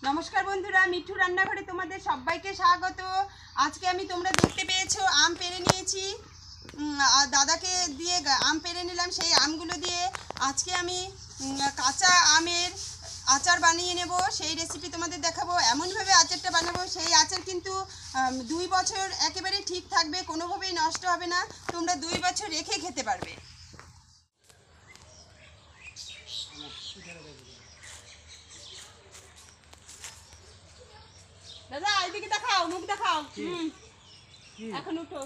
নমস্কার বন্ধুরা, মিঠু রান্নাঘরে তোমাদের সবাইকে স্বাগত। আজকে আমি তোমরা দেখতে পেয়েছো আম পেড়ে নিয়েছি, দাদাকে দিয়ে আম পেড়ে নিলাম। সেই আমগুলো দিয়ে আজকে আমি কাঁচা আমের আচার বানিয়ে নেব। সেই রেসিপি তোমাদের দেখাবো। এমনভাবে আচারটা বানাবো, সেই আচার কিন্তু 2 বছর একেবারে ঠিক থাকবে, কোনোভাবেই নষ্ট হবে না। তোমরা 2 বছর রেখে খেতে পারবে। দাদা এইদিকে দেখাও, মুখ দেখাও। এখন উঠো।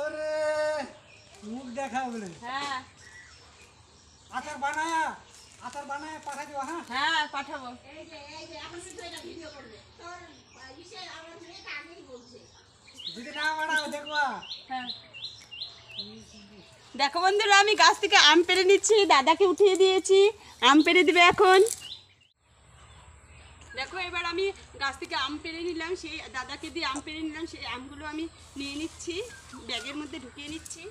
ওরে মুখ দেখাও বলে? হ্যাঁ, আচার বানায়া পাঠা দিও। হ্যাঁ পাঠাবো। যদি না বানাও দেখবা। হ্যাঁ দেখো বন্ধুরা, আমি গাছ থেকে আম পেড়ে নিচ্ছি, দাদাকে উঠিয়ে দিয়েছি, আম পেড়ে দিবে এখন। দেখো এবার আমি গাছ থেকে আম পেড়ে নিলাম, সেই দাদাকে দিয়ে আম পেড়ে নিলাম। সেই আমগুলো আমি নিয়ে নিচ্ছি, ব্যাগের মধ্যে ঢুকিয়ে নিচ্ছি।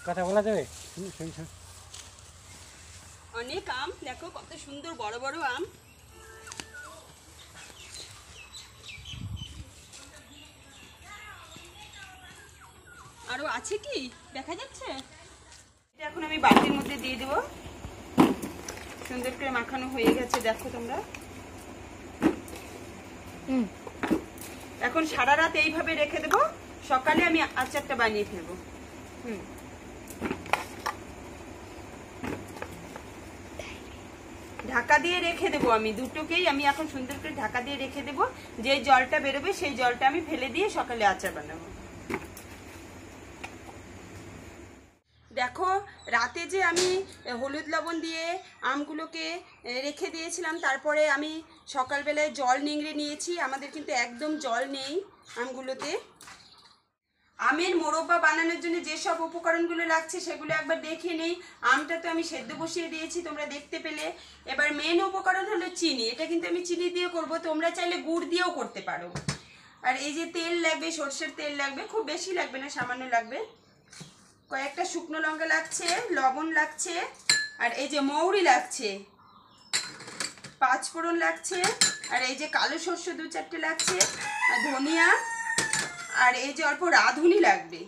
কথা বলা যাবে? অনেক আম, দেখো কত সুন্দর বড় বড় আম। আরো আছে কি দেখা যাচ্ছে? এটা এখন আমি বাটির মধ্যে দিয়ে দেবো। সুন্দর করে মাখানো হয়ে গেছে, দেখো তোমরা। এখন সারা রাত এইভাবে রেখে দেবো, সকালে আমি আচারটা বানিয়ে ফেলবো। ঢাকা দিয়ে রেখে দেবো আমি দুটোকেই। আমি এখন সুন্দর করে ঢাকা দিয়ে রেখে দেবো। যে জলটা বেরোবে সেই জলটা আমি ফেলে দিয়ে সকালে আচার বানাবো। দেখো রাতে যে আমি হলুদ লবণ দিয়ে আমগুলোকে রেখে দিয়েছিলাম, তারপরে আমি সকালবেলায় জল নিংড়ে নিয়েছি। আমাদের কিন্তু একদম জল নেই আমগুলোতে। আমের মোরব্বা বানানোর জন্য যেসব উপকরণগুলো লাগছে সেগুলো একবার দেখে নেই। আমটা তো আমি সেদ্ধ বসিয়ে দিয়েছি, তোমরা দেখতে পেলে। এবার মেন উপকরণ হলো চিনি। এটা কিন্তু আমি চিনি দিয়ে করব, তোমরা চাইলে গুড় দিয়েও করতে পারো। আর এই যে তেল লাগবে, সরষের তেল লাগবে, খুব বেশি লাগবে না, সামান্য লাগবে। কয়েকটা শুকনো লঙ্কা লাগছে, লবণ লাগছে, আর এই যে মৌরি লাগছে, 5 ফোড়ন লাগছে, আর এই যে কালো সর্ষে 2-4টে লাগছে, আর ধনিয়া, আর এই যে অল্প রাঁধুনি লাগবে।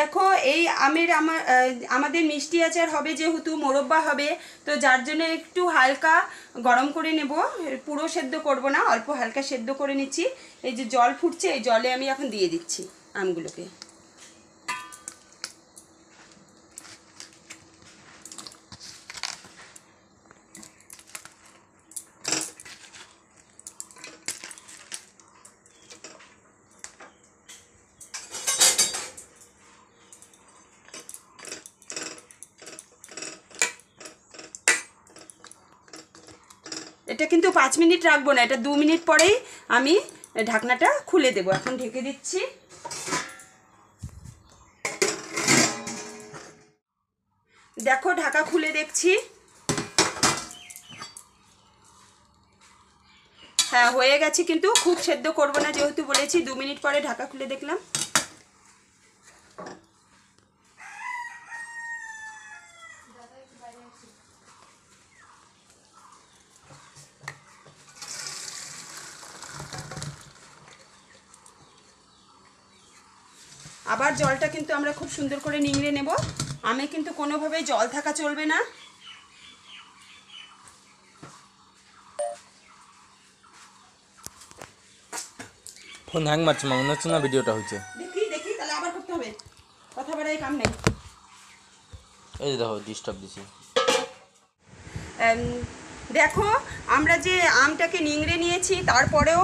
দেখো এই আমাদের মিষ্টি আচার হবে, যেহেতু মোরব্বা হবে, তো যার জন্য একটু হালকা গরম করে নেব। পুরো সেদ্ধ করব না, অল্প হালকা সেদ্ধ করে নিচ্ছি। এই যে জল ফুটছে, এই জলে আমি এখন দিয়ে দিচ্ছি আমগুলোকে। এটা কিন্তু 5 মিনিট রাখবো না, এটা 2 মিনিট পরেই আমি ঢাকনাটা খুলে দেবো। এখন ঢেকে দিচ্ছি। দেখো ঢাকা খুলে দেখছি, হ্যাঁ হয়ে গেছে, কিন্তু খুব সেদ্ধ করবো না যেহেতু বলেছি। 2 মিনিট পরে ঢাকা খুলে দেখলাম। আবার জলটা কিন্তু আমরা খুব সুন্দর করে নিংড়ে নেব। আমে কিন্তু কোনোভাবেই জল থাকা চলবে না। ফোন হ্যাং মারছে, মনে হচ্ছে না ভিডিওটা হচ্ছে। দেখি দেখি, তাহলে আবার করতে হবে, কথা বাড়াই কাম নেই। এই যে দেখো ডিস্টার্ব দিছি। দেখো আমরা যে আমটাকে নিংড়ে নিয়েছি, তারপরেও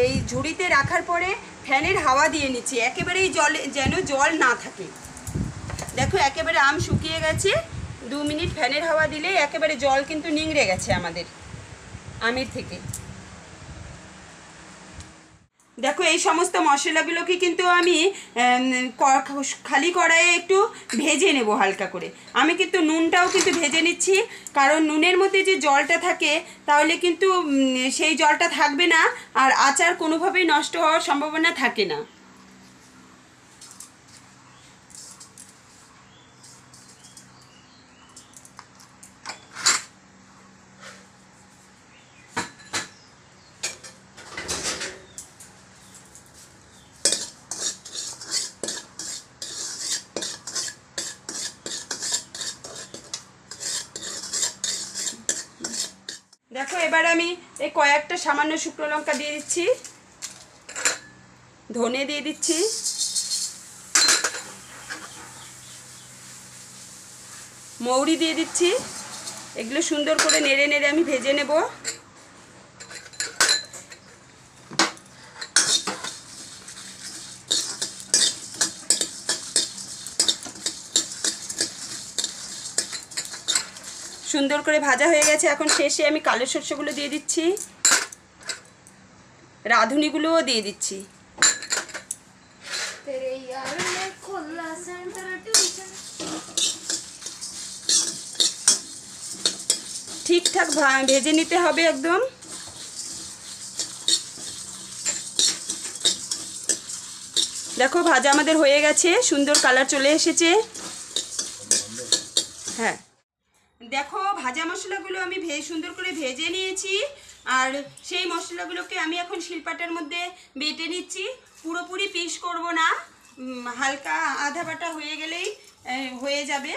এই ঝুড়িতে রাখার পরে ফ্যানের হাওয়া দিয়ে নিচ্ছি, একেবারেই জলে যেন জল না থাকে। দেখো একেবারে আম শুকিয়ে গেছে। 2 মিনিট ফ্যানের হাওয়া দিলে একেবারে জল কিন্তু নিংড়ে গেছে আমাদের আমের থেকে। দেখো এই সমস্ত মশলাগুলোকে কিন্তু আমি খালি কড়াইয়ে একটু ভেজে নেব হালকা করে। আমি কিন্তু নুনটাও কিন্তু ভেজে নিচ্ছি, কারণ নুনের মধ্যে যে জলটা থাকে তাহলে কিন্তু সেই জলটা থাকবে না, আর আচার কোনোভাবেই নষ্ট হওয়ার সম্ভাবনা থাকে না। দেখো এবার আমি এই কয়েকটা সামান্য শুকনো লঙ্কা দিয়ে দিচ্ছি, ধনে দিয়ে দিচ্ছি, মৌরি দিয়ে দিচ্ছি। এগুলো সুন্দর করে নেড়ে নেড়ে আমি ভেজে নেব। সুন্দর করে ভাজা হয়ে গেছে। এখন শেষে আমি কালো সরষেগুলো দিয়ে দিচ্ছি, রাঁধুনিগুলোও দিয়ে দিচ্ছি। ঠিকঠাক ভেজে নিতে হবে একদম। দেখো ভাজা আমাদের হয়ে গেছে, সুন্দর কালার চলে এসেছে। হ্যাঁ দেখো ভাজা মশলাগুলো আমি সুন্দর করে ভেজে নিয়েছি, আর সেই মশলাগুলোকে আমি এখন শিলপাটার মধ্যে বেটে নিচ্ছি। পুরোপুরি পিস করব না, হালকা আধা বাটা হয়ে গেলেই হয়ে যাবে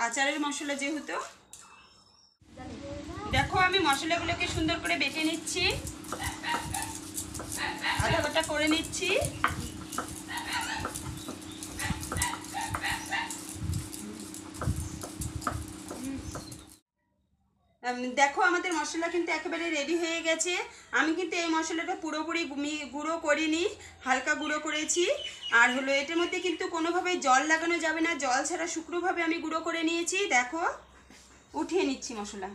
আচারের মশলা যেহেতু। দেখো আমি মশলাগুলোকে সুন্দর করে বেটে নিচ্ছি, আধা বাটা করে নিচ্ছি। দেখো আমাদের মশলা কিন্তু একেবারে রেডি হয়ে গেছে। আমি কিন্তু এই মশলাটা পুরোপুরি গুঁড়ো করিনি, হালকা গুঁড়ো করেছি। আর হলো এটার মধ্যে কিন্তু কোনোভাবে জল লাগানো যাবে না, জল ছাড়া শুকনোভাবে আমি গুঁড়ো করে নিয়েছি। দেখো উঠিয়ে নিচ্ছি মশলা।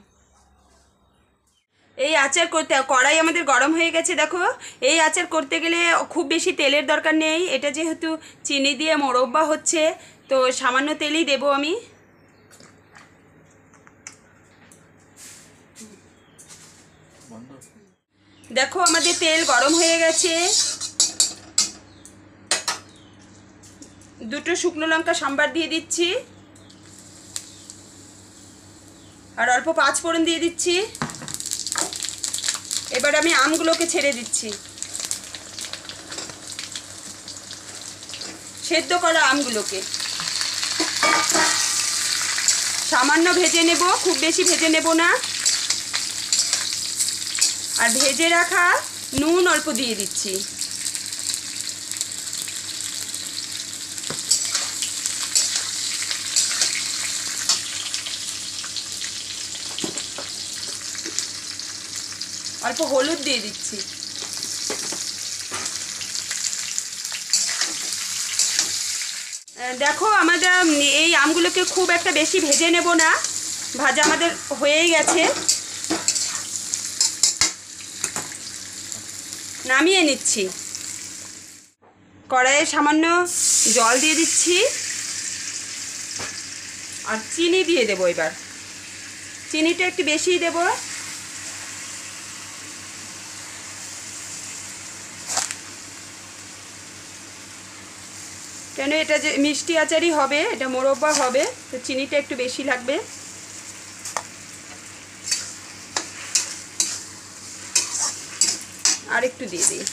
এই আচার করতে কড়াই আমাদের গরম হয়ে গেছে। দেখো এই আচার করতে গেলে খুব বেশি তেলের দরকার নেই, এটা যেহেতু চিনি দিয়ে মোরব্বা হচ্ছে তো সামান্য তেলই দেবো আমি। দেখো আমাদের তেল গরম হয়ে গেছে। দুটো শুকনো লঙ্কা সাম্বার দিয়ে দিচ্ছি, আর অল্প পাঁচ ফোড়ন দিয়ে দিচ্ছি। এবার আমি আমগুলোকে ছেড়ে দিচ্ছি, সেদ্ধ করা আমগুলোকে সামান্য ভেজে নেব, খুব বেশি ভেজে নেব না। আর ভেজে রাখা নুন অল্প দিয়ে দিচ্ছি। অল্প হলুদ দিয়ে দিচ্ছি। দেখো আমাদের এই আমগুলোকে খুব একটা বেশি ভেজে নেব না, ভাজা আমাদের হয়েই গেছে। নামিয়ে নিচ্ছি। কড়াইয়ে সামান্য জল দিয়ে দিচ্ছি, আর চিনি দিয়ে দেবো। এবার চিনিটা একটু বেশিই দেবো, কেন এটা যে মিষ্টি আচারই হবে, এটা মোরব্বা হবে, তো চিনিটা একটু বেশি লাগবে। আর একটু দিয়ে দিই।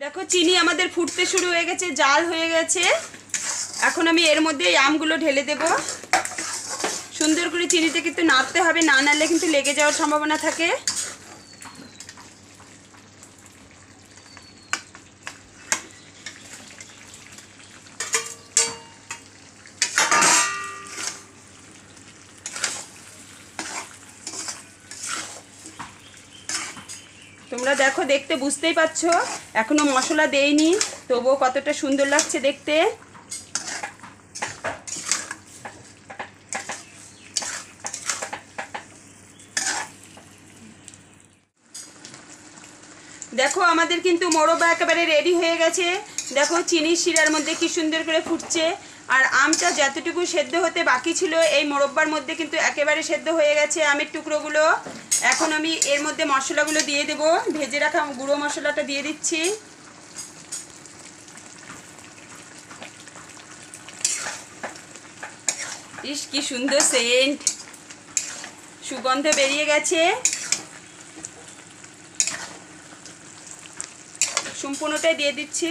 দেখো চিনি আমাদের ফুটতে শুরু হয়ে গেছে, জাল হয়ে গেছে। এখন আমি এর মধ্যে এই আমগুলো ঢেলে দেব। সুন্দর করে চিনিতে কিন্তু নাড়তে হবে, না নাড়লে কিন্তু লেগে যাওয়ার সম্ভাবনা থাকে। তোমরা দেখো, দেখতে বুঝতেই পারছো এখনো মশলা দেইনি, তবুও কতটা সুন্দর লাগছে দেখতে। দেখো আমাদের কিন্তু মোরব্বা একেবারে রেডি হয়ে গেছে। দেখো চিনির শিরার মধ্যে কি সুন্দর করে ফুটছে, আর আমটা যতটুকু সেদ্ধ হতে বাকি ছিল এই মোরব্বার মধ্যে কিন্তু একেবারে সেদ্ধ হয়ে গেছে আমের টুকরোগুলো। এখন আমি এর মধ্যে মশলাগুলো দিয়ে দেব, ভেজে রাখা গুঁড়ো মশলাটা দিয়ে দিচ্ছি। ইস কি সুন্দর সেন্ট, সুগন্ধ বেরিয়ে গেছে। সম্পূর্ণটাই দিয়ে দিচ্ছি।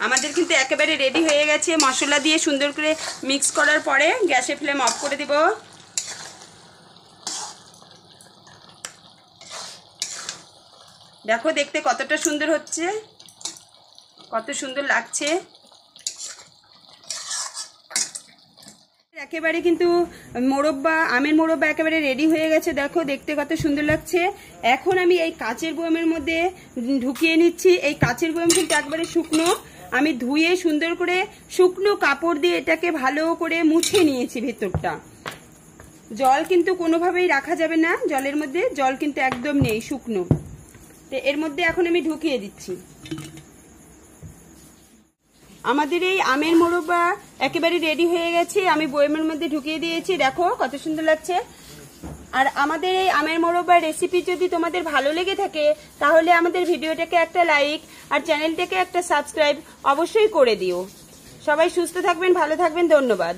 আমাদের কিন্তু একেবারে রেডি হয়ে গেছে। মশলা দিয়ে সুন্দর করে মিক্স করার পরে গ্যাসের ফ্লেম অফ করে দিব। দেখো দেখতে কতটা সুন্দর হচ্ছে, কত সুন্দর লাগছে। একেবারে কিন্তু মোরব্বা, আমের মোরব্বা একেবারে রেডি হয়ে গেছে। দেখো দেখতে কত সুন্দর লাগছে। এখন আমি এই কাচের বয়ামের মধ্যে ঢুকিয়ে নিচ্ছি। এই কাচের বয়াম কিন্তু একবারে শুকনো, আমি ধুয়ে সুন্দর করে শুকনো কাপড় দিয়ে এটাকে ভালো করে মুছে নিয়েছি। ভেতরটা জল কিন্তু কোনোভাবেই রাখা যাবে না, জলের মধ্যে জল কিন্তু একদম নেই, শুকনো। তো এর মধ্যে এখন আমি ঢুকিয়ে দিচ্ছি। আমাদের এই আমের মোরব্বা একেবারে রেডি হয়ে গেছে, আমি বয়ামের মধ্যে ঢুকিয়ে দিয়েছি। দেখো কত সুন্দর লাগছে। আর আমাদের এই আমের মোরব্বার রেসিপি যদি তোমাদের ভালো লেগে থাকে তাহলে আমাদের ভিডিওটাকে একটা লাইক আর চ্যানেলটাকে একটা সাবস্ক্রাইব অবশ্যই করে দিও। সবাই সুস্থ থাকবেন, ভালো থাকবেন, ধন্যবাদ।